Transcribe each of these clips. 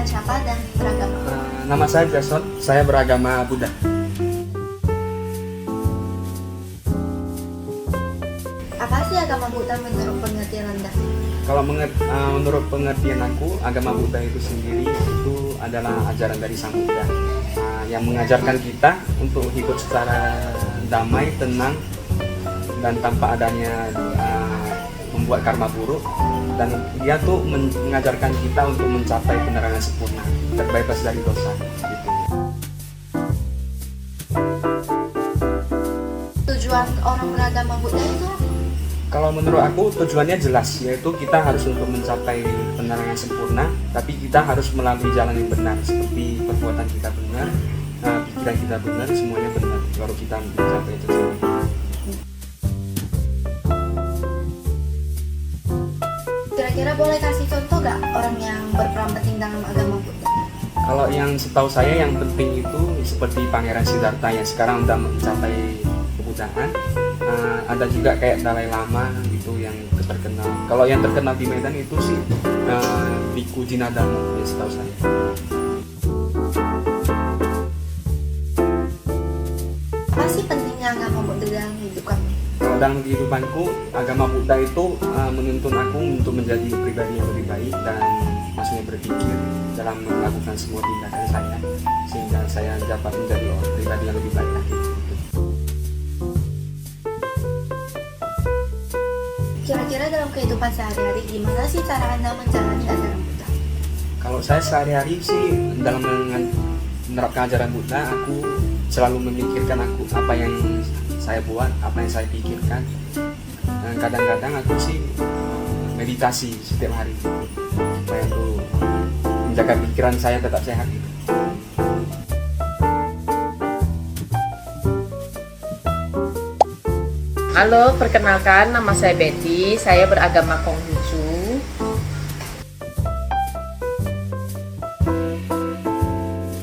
dengan siapa dan beragama? Nama saya Jason, saya beragama Buddha. Apa sih agama Buddha menurut pengertian Anda? Kalau menurut pengertian aku, agama Buddha itu sendiri itu adalah ajaran dari Sang Buddha yang mengajarkan kita untuk hidup secara damai, tenang, dan tanpa adanya membuat karma buruk. Dan dia tuh mengajarkan kita untuk mencapai penerangan sempurna, terbebas dari dosa. Gitu. Tujuan orang beragama Buddha itu? Kalau menurut aku tujuannya jelas, yaitu kita harus untuk mencapai penerangan sempurna, tapi kita harus melalui jalan yang benar, seperti perbuatan kita benar, pikiran kita benar, semuanya benar, baru kita mencapai itu semua. Kira-kira boleh kasih contoh gak orang yang berperan penting dalam agama Buddha? Kalau yang setahu saya yang penting itu seperti Pangeran Siddhartha yang sekarang udah mencapai kebuddhaan. Ada juga kayak Dalai Lama gitu yang terkenal. Kalau yang terkenal di Medan itu sih Biku Jinadamo ya setahu saya. Apa sih pentingnya agama Buddha dalam hidup kami? Kalau dalam kehidupanku, agama Buddha itu menuntun aku untuk menjadi pribadi yang lebih baik dan maksudnya berpikir dalam melakukan semua tindakan saya sehingga saya dapat menjadi pribadi yang lebih baik lagi. Kira-kira dalam kehidupan sehari-hari gimana sih cara Anda menjalani ajaran Buddha? Kalau saya sehari-hari sih dalam menerapkan ajaran Buddha, aku selalu memikirkan apa yang saya buat, apa yang saya pikirkan. Dan kadang-kadang aku sih meditasi setiap hari supaya untuk menjaga pikiran saya tetap sehat. Halo, perkenalkan nama saya Betty, saya beragama Konghucu.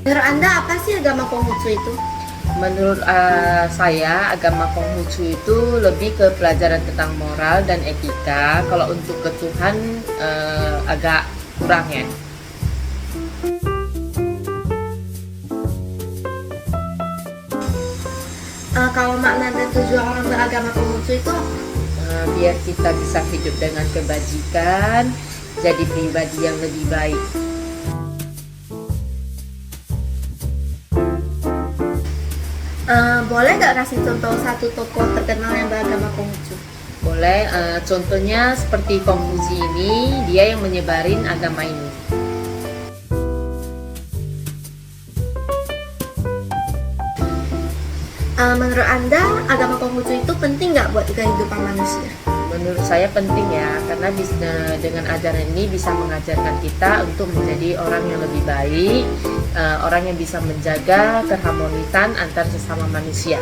Menurut Anda apa sih agama Konghucu itu? Menurut saya, agama Konghucu itu lebih ke pelajaran tentang moral dan etika. Kalau untuk ke Tuhan agak kurang ya. Kalau makna dan tujuan orang beragama Konghucu itu Biar kita bisa hidup dengan kebajikan, jadi pribadi yang lebih baik. boleh nggak kasih contoh satu tokoh terkenal yang beragama Konghucu? Boleh, contohnya seperti Konghucu ini, dia yang menyebarin agama ini. Menurut Anda agama Konghucu itu penting nggak buat kehidupan manusia? Menurut saya penting ya, karena dengan ajaran ini bisa mengajarkan kita untuk menjadi orang yang lebih baik, orang yang bisa menjaga keharmonisan antar sesama manusia.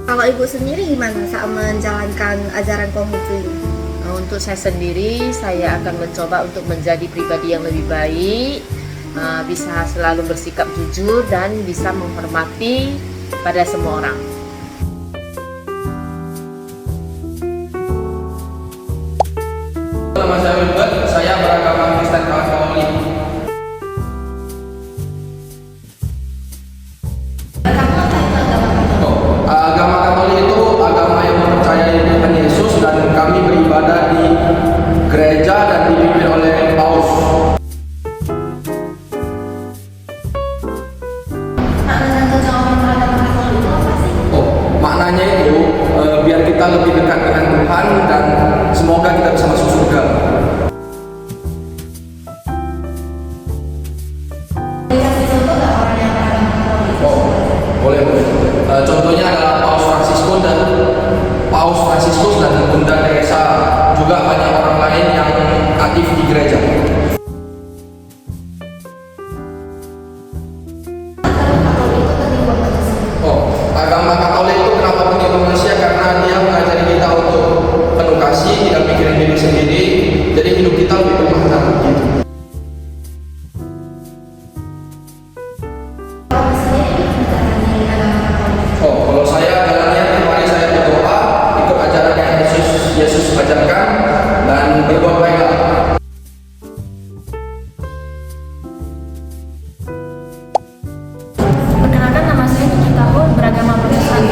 Kalau ibu sendiri gimana saat menjalankan ajaran Konghucu ini? Untuk saya sendiri, saya akan mencoba untuk menjadi pribadi yang lebih baik, bisa selalu bersikap jujur dan bisa menghormati pada semua orang. Nama saya Wilbert, saya beragama Kristen Katolik. Agama Katolik itu agama yang mempercayai Tuhan Yesus dan kami beribadah di gereja dan dipimpin oleh Paus. Maknanya itu biar kita lebih dekat dengan Tuhan dan semoga kita bisa masuk surga. Boleh. Contohnya adalah Paus Fransiskus dan Bunda Teresa, juga banyak orang lain yang aktif di gereja. Agama Katolik itu kenapa penting untuk manusia? Karena dia mengajari kita untuk penuh kasih, tidak mikirin diri sendiri, jadi hidup kita lebih bermakna gitu. Kalau saya jalannya kemarin saya berdoa ikut ajaran yang Yesus ajarkan dan berbuat baiklah. Perkenalkan, nama saya Niki Tahun, beragama Protestan.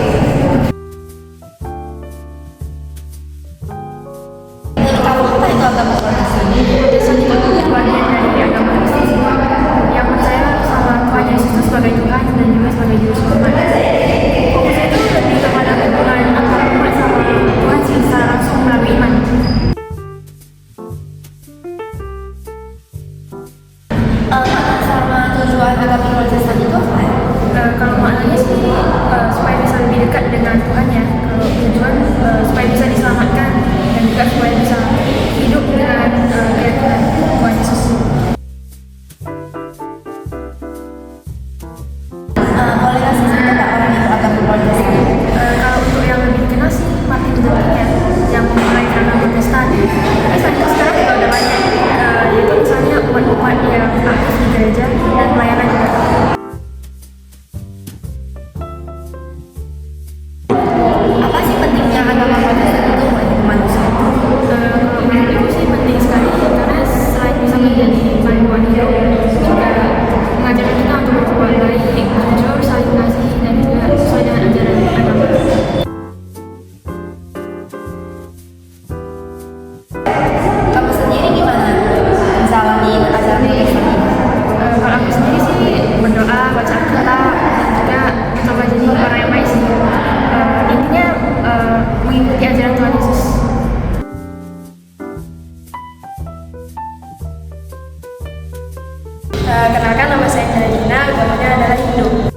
Apa itu agama Protestan? Protestan itu bagian dari agama Kristen yang percaya sama Tuhan Yesus sebagai Tuhan dan juga sebagai Juru Selamat. Fokusnya itu lebih kepada hubungan antara umat sama Tuhan secara langsung melalui iman. Makna sama tujuan agama Protestan itu apa ya? Kalau maknanya sih supaya bisa lebih dekat dengan Tuhan ya. Kalau tujuan supaya bisa diselamatkan dan juga supaya bisa hidup dengan keyakinan Tuhan Yesus. Boleh kasih cerita nggak orang yang beragama Protestan? Kalau untuk yang lebih dikenal sih Martin Luther King ya, yang memulai agama Protestan. Tapi selain itu sekarang juga udah banyak, yaitu misalnya umat-umat yang aktif di gereja dan pelayanan juga. Apa sih pentingnya agama Protestan itu buat manusia? Kalau menurutku sih penting sekali karena selain bisa menjadi panduan hidup, juga mengajarkan kita untuk berbuat baik, jujur, saling mengasihi, dan juga sesuai dengan ajaran agama. Kamu sendiri gimana menjalani ajaran Protestan ini? Kalau aku sendiri sih berdoa, baca Alkitab, dan juga mencoba jadi orang yang baik sih. Intinya mengikuti ajaran Tuhan Yesus. Kenalkan, nama saya Dina, agamanya adalah Hindu.